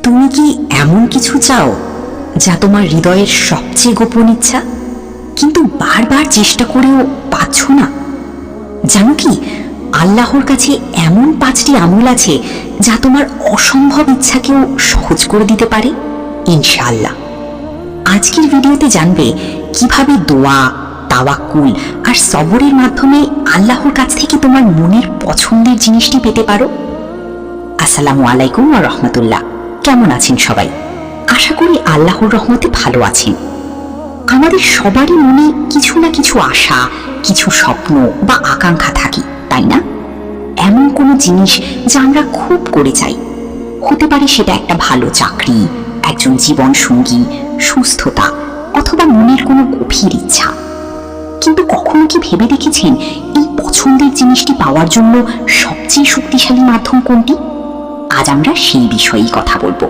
তুমি কি এমন কিছু চাও যা তোমার হৃদয়ের সবচেয়ে গোপন ইচ্ছা, কিন্তু বারবার চেষ্টা করেও পাচ্ছ না? জানো কি, আল্লাহর কাছে এমন 5টি আমল আছে যা তোমার অসম্ভব ইচ্ছাকেও সহজ করে দিতে পারে ইনশাআল্লাহ। আজকের ভিডিওতে জানবে কিভাবে দোয়া, তাওয়াক্কুল আর সবরের মাধ্যমে আল্লাহর কাছ থেকে তোমার মনের পছন্দের জিনিসটি পেতে পারো। আসসালামু আলাইকুম ওয়া রাহমাতুল্লাহ। কেমন আছেন সবাই? আশা করি আল্লাহর রহমতে ভালো আছেন। আমাদের সবারই মনে কিছু না কিছু আশা, কিছু স্বপ্ন বা আকাঙ্ক্ষা থাকে, তাই না? এমন কোনো জিনিস যা আমরা খুব করে চাই। হতে পারে সেটা একটা ভালো চাকরি, একজন জীবন সঙ্গী, সুস্থতা অথবা মনের কোনো গভীর ইচ্ছা। কিন্তু কখনো কি ভেবে দেখেছেন এই পছন্দের জিনিসটি পাওয়ার জন্য সবচেয়ে শক্তিশালী মাধ্যম কোনটি? আজ আমরা সেই বিষয়েই কথা বলবো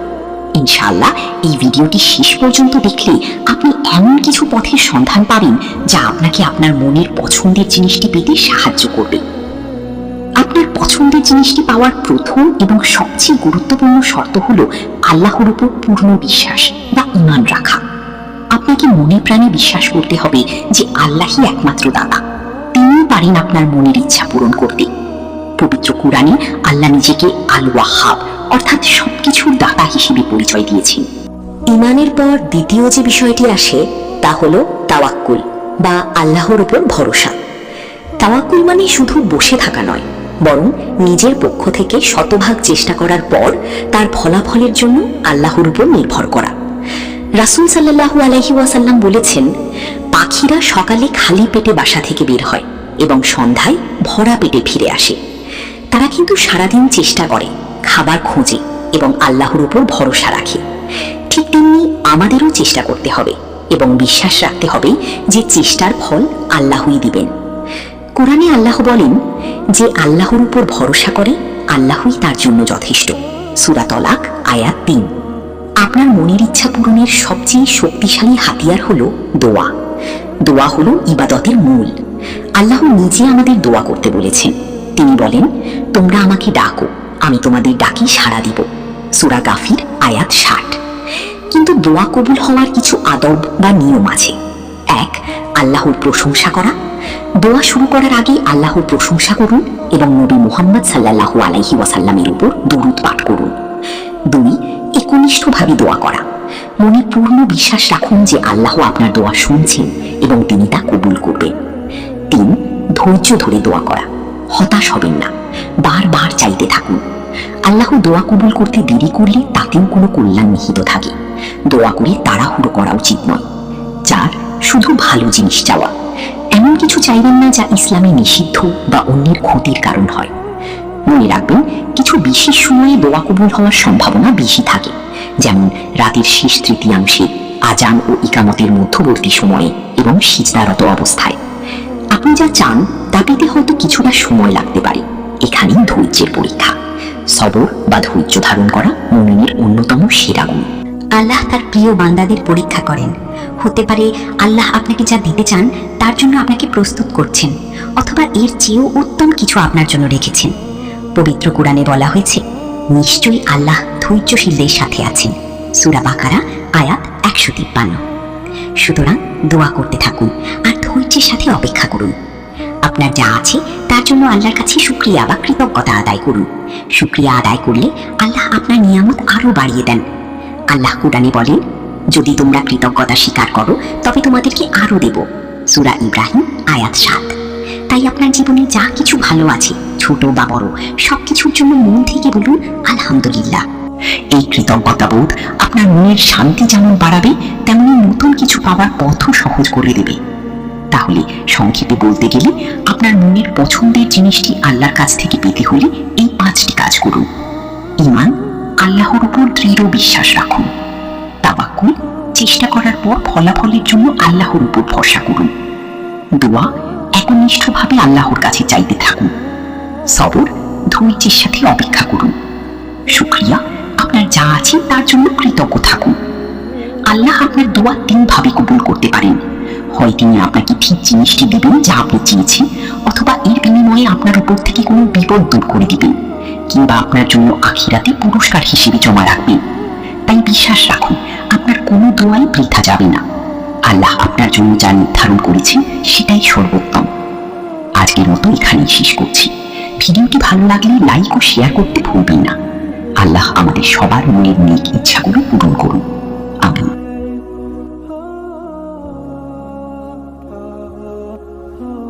ইনশাআল্লাহ। এই ভিডিওটি শেষ পর্যন্ত দেখলে আপনি এমন কিছু পথের সন্ধান পাবেন যা আপনাকে আপনার মনের পছন্দের জিনিসটি পেতে সাহায্য করবে। আপনার পছন্দের জিনিসটি পাওয়ার প্রথম এবং সবচেয়ে গুরুত্বপূর্ণ শর্ত হলো আল্লাহর উপর পূর্ণ বিশ্বাস বা ঈমান রাখা। আপনাকে মনে প্রাণে বিশ্বাস করতে হবে যে আল্লাহই একমাত্র দাতা, তিনিই পারেন আপনার মনের ইচ্ছা পূরণ করতে। পবিত্র কুরআনে আল্লাহ নিজেকে আল ওয়াহাব অর্থাৎ সবকিছুর দাতা হিসেবে পরিচয় দিয়েছেন। ঈমানের পর দ্বিতীয় যে বিষয়টি আসে তা হলো তাওয়াক্কুল বা আল্লাহর উপর ভরসা। তাওয়াক্কুল মানে শুধু বসে থাকা নয়, বরং নিজের পক্ষ থেকে শতভাগ চেষ্টা করার পর তার ফলাফলের জন্য আল্লাহর উপর নির্ভর করা। রাসূল সাল্লাল্লাহু আলাইহি ওয়াসাল্লাম বলেছেন, পাখিরা সকালে খালি পেটে বাসা থেকে বের হয় এবং সন্ধ্যায় ভরা পেটে ফিরে আসে। তারা কিন্তু সারাদিন চেষ্টা করে, খাবার খোঁজে এবং আল্লাহর উপর ভরসা রাখে। ঠিক তেমনি আমাদেরও চেষ্টা করতে হবে এবং বিশ্বাস রাখতে হবে যে চেষ্টার ফল আল্লাহই দিবেন। কোরআনে আল্লাহ বলেন, যে আল্লাহর উপর ভরসা করে আল্লাহই তার জন্য যথেষ্ট। সূরা তলাক আয়াত 3। আপনার মনের ইচ্ছা পূরণের সবচেয়ে শক্তিশালী হাতিয়ার হলো দোয়া। দোয়া হলো ইবাদতের মূল। আল্লাহ নিজে আমাদের দোয়া করতে বলেছেন। তিনি বলেন, তোমরা আমাকে ডাকো, আমি তোমাদের ডাকি সাড়া দিব। সূরা গাফির আয়াত 60। কিন্তু দোয়া কবুল হওয়ার কিছু আদব বা নিয়ম আছে। 1. আল্লাহর প্রশংসা করা। দোয়া শুরু করার আগে আল্লাহর প্রশংসা করুন এবং নবী মুহাম্মদ সাল্লাল্লাহু আলাইহি ওয়াসাল্লামের উপর দরুদ পাঠ করুন। 2. একনিষ্ঠভাবে দোয়া করা। মনে পূর্ণ বিশ্বাস রাখুন যে আল্লাহ আপনার দোয়া শুনছেন এবং তিনি তা কবুল করবেন। 3. ধৈর্য ধরে দোয়া করা। হতাশ হবেন না, বারবার চাইতে থাকুন। আল্লাহ দোয়া কবুল করতে দেরি করলে তাতেও কোনো কল্যাণ নিহিত থাকে। দোয়া করে তাড়াহুড়ো করা উচিত নয়। 4. শুধু ভালো জিনিস চাওয়া। এমন কিছু চাইবেন না যা ইসলামে নিষিদ্ধ বা অন্যের ক্ষতির কারণ হয়। মনে রাখবেন, কিছু বিশেষ সময়ে দোয়া কবুল হওয়ার সম্ভাবনা বেশি থাকে, যেমন রাতের শেষ তৃতীয়াংশে, আজান ও ইকামতের মধ্যবর্তী সময়ে এবং সিজদারত অবস্থায়। আপনি যা চান তা পেতে হয়তো কিছুটা সময় লাগতে পারে। এখানেই ধৈর্যের পরীক্ষা। সবর বা ধৈর্য ধারণ করা মুমিনের অন্যতম সেরা গুণ। আল্লাহ তার প্রিয় বান্দাদের পরীক্ষা করেন। হতে পারে আল্লাহ আপনাকে যা দিতে চান তার জন্য আপনাকে প্রস্তুত করছেন, অথবা এর চেয়েও উত্তম কিছু আপনার জন্য রেখেছেন। পবিত্র কোরআনে বলা হয়েছে, নিশ্চয়ই আল্লাহ ধৈর্যশীলদের সাথে আছেন। সূরা বাকারা আয়াত 153। সুতরাং দোয়া করতে থাকুন আর ধৈর্যের সাথে অপেক্ষা করুন। আপনার যা আছে তার জন্য আল্লাহর কাছে শুকরিয়া বা কৃতজ্ঞতা আদায় করুন। শুকরিয়া আদায় করলে আল্লাহ আপনার নিয়ামত আরো বাড়িয়ে দেন। আল্লাহ কোরআনে বলেন, যদি তোমরা কৃতজ্ঞতা স্বীকার করো তবে তোমাদেরকে আরো দেব। সূরা ইব্রাহিম আয়াত 7। তাই আপনার জীবনে যা কিছু ভালো আছে, ছোট বা বড়, সবকিছুর জন্য মন থেকে বলুন আলহামদুলিল্লাহ। এই কৃতজ্ঞতাবোধ আপনার মনের শান্তি যেমন বাড়াবে, তেমনি নতুন কিছু পাওয়ার পথও সহজ করে দেবে। তাহলে সংক্ষেপে বলতে গেলে, আপনার মনের পছন্দের জিনিসটি আল্লাহর কাছ থেকে পেতে হলে এই 5টি কাজ করুন। ঈমান, আল্লাহর উপর দৃঢ় বিশ্বাস রাখুন। তাওয়াক্কুল, চেষ্টা করার পর ফলাফলের জন্য আল্লাহর উপর ভরসা করুন। দোয়া, একনিষ্ঠভাবে আল্লাহর কাছে চাইতে থাকুন। সবর, ধৈর্যের সাথে অপেক্ষা করুন। শুকরিয়া, আপনার যা আছে তার জন্য কৃতজ্ঞ থাকুন। আল্লাহ আপনার দোয়া 3 ভাবে কবুল করতে পারেন। হয় তিনি আপনাকে ঠিক জিনিসটি দেবেন যা আপনি চেয়েছেন, অথবা এর বিনিময়ে আপনার উপর থেকে কোনো বিপদ দূর করে দিবেন, কিংবা আপনার জন্য আখিরাতে পুরস্কার হিসেবে জমা রাখবেন। কোনো দোয়াই বৃথা যাবে না। আল্লাহ আপনার জন্য যা নির্ধারণ করেছেন সেটাই সর্বোত্তম। আজকের মতো এখানেই শেষ করছি। ভিডিওটি ভালো লাগলে লাইক ও শেয়ার করতে ভুলবেন না। আল্লাহ আমাদের সবার মনের নেক ইচ্ছাগুলো পূরণ করুন।